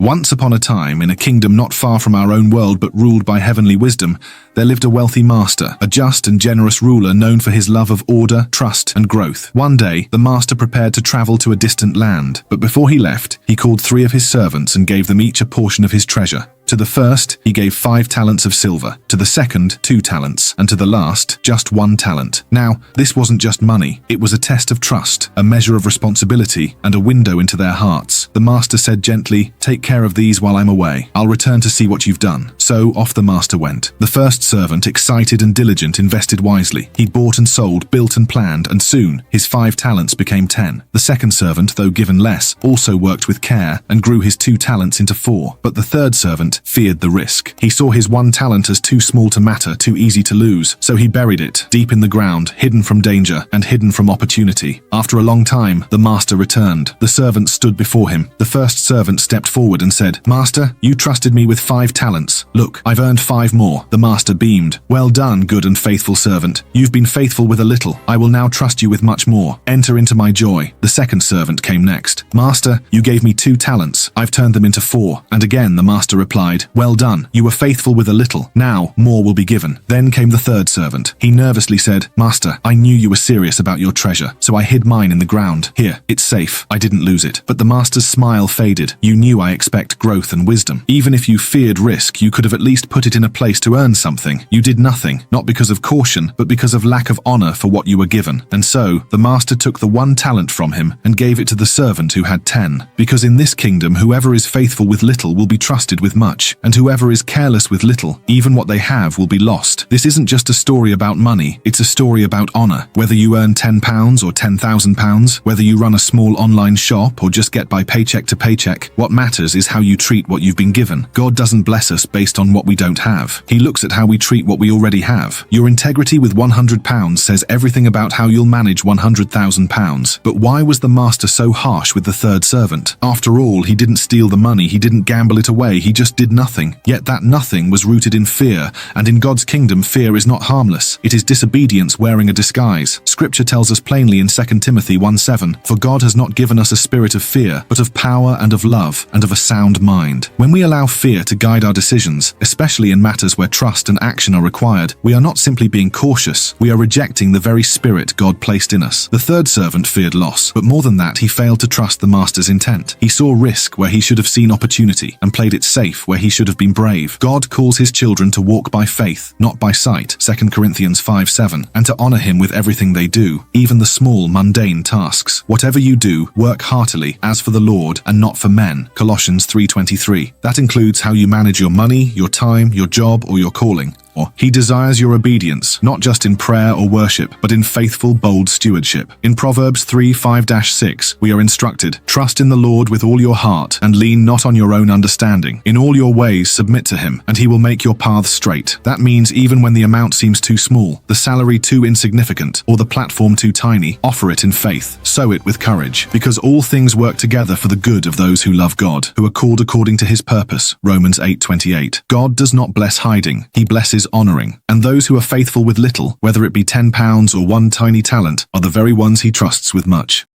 Once upon a time, in a kingdom not far from our own world but ruled by heavenly wisdom, there lived a wealthy master, a just and generous ruler known for his love of order, trust, and growth. One day, the master prepared to travel to a distant land, but before he left, he called 3 of his servants and gave them each a portion of his treasure. To the first, he gave 5 talents of silver, to the second, 2 talents, and to the last, just 1 talent. Now, this wasn't just money, it was a test of trust, a measure of responsibility, and a window into their hearts. The master said gently, "Take care of these while I'm away. I'll return to see what you've done." So off the master went. The first servant, excited and diligent, invested wisely. He bought and sold, built and planned, and soon his 5 talents became 10. The second servant, though given less, also worked with care and grew his 2 talents into 4. But the third servant feared the risk. He saw his 1 talent as too small to matter, too easy to lose, so he buried it deep in the ground, hidden from danger and hidden from opportunity. After a long time, the master returned. The servant stood before him. The first servant stepped forward and said, "Master, you trusted me with 5 talents. Look, I've earned 5 more." The master beamed. "Well done, good and faithful servant. You've been faithful with a little. I will now trust you with much more. Enter into my joy." The second servant came next. "Master, you gave me 2 talents. I've turned them into 4. And again the master replied, "Well done. You were faithful with a little. Now more will be given." Then came the third servant. He nervously said, "Master, I knew you were serious about your treasure, so I hid mine in the ground. Here, it's safe. I didn't lose it." But the master's smile faded. "You knew I expect growth and wisdom. Even if you feared risk, you could have at least put it in a place to earn something. You did nothing, not because of caution, but because of lack of honor for what you were given." And so, the master took the 1 talent from him and gave it to the servant who had 10. Because in this kingdom, whoever is faithful with little will be trusted with much, and whoever is careless with little, even what they have will be lost. This isn't just a story about money, it's a story about honor. Whether you earn £10 or £10,000, whether you run a small online shop or just get by paycheck to paycheck, what matters is how you treat what you've been given. God doesn't bless us based on what we don't have. He looks at how we treat what we already have. Your integrity with £100 says everything about how you'll manage £100,000. But why was the master so harsh with the third servant? After all, he didn't steal the money, he didn't gamble it away, he just did nothing. Yet that nothing was rooted in fear, and in God's kingdom fear is not harmless. It is disobedience wearing a disguise. Scripture tells us plainly in 2 Timothy 1:7, "For God has not given us a spirit of fear, but of power and of love and of a sound mind." When we allow fear to guide our decisions, especially in matters where trust and action are required, we are not simply being cautious, we are rejecting the very spirit God placed in us. The third servant feared loss, but more than that, he failed to trust the master's intent. He saw risk where he should have seen opportunity, and played it safe where he should have been brave. God calls his children to walk by faith, not by sight, 2 Corinthians 5:7, and to honor him with everything they do, even the small, mundane tasks. Whatever you do, work heartily, as for the Lord and not for men, Colossians 3:23. That includes how you manage your money, your time, your job, or your calling. He desires your obedience, not just in prayer or worship, but in faithful, bold stewardship. In Proverbs 3:5-6, we are instructed, "Trust in the Lord with all your heart, and lean not on your own understanding. In all your ways submit to him, and he will make your paths straight." That means even when the amount seems too small, the salary too insignificant, or the platform too tiny, offer it in faith. Sow it with courage, because all things work together for the good of those who love God, who are called according to his purpose. Romans 8:28. God does not bless hiding, he blesses honoring. And those who are faithful with little, whether it be £10 or 1 tiny talent, are the very ones he trusts with much.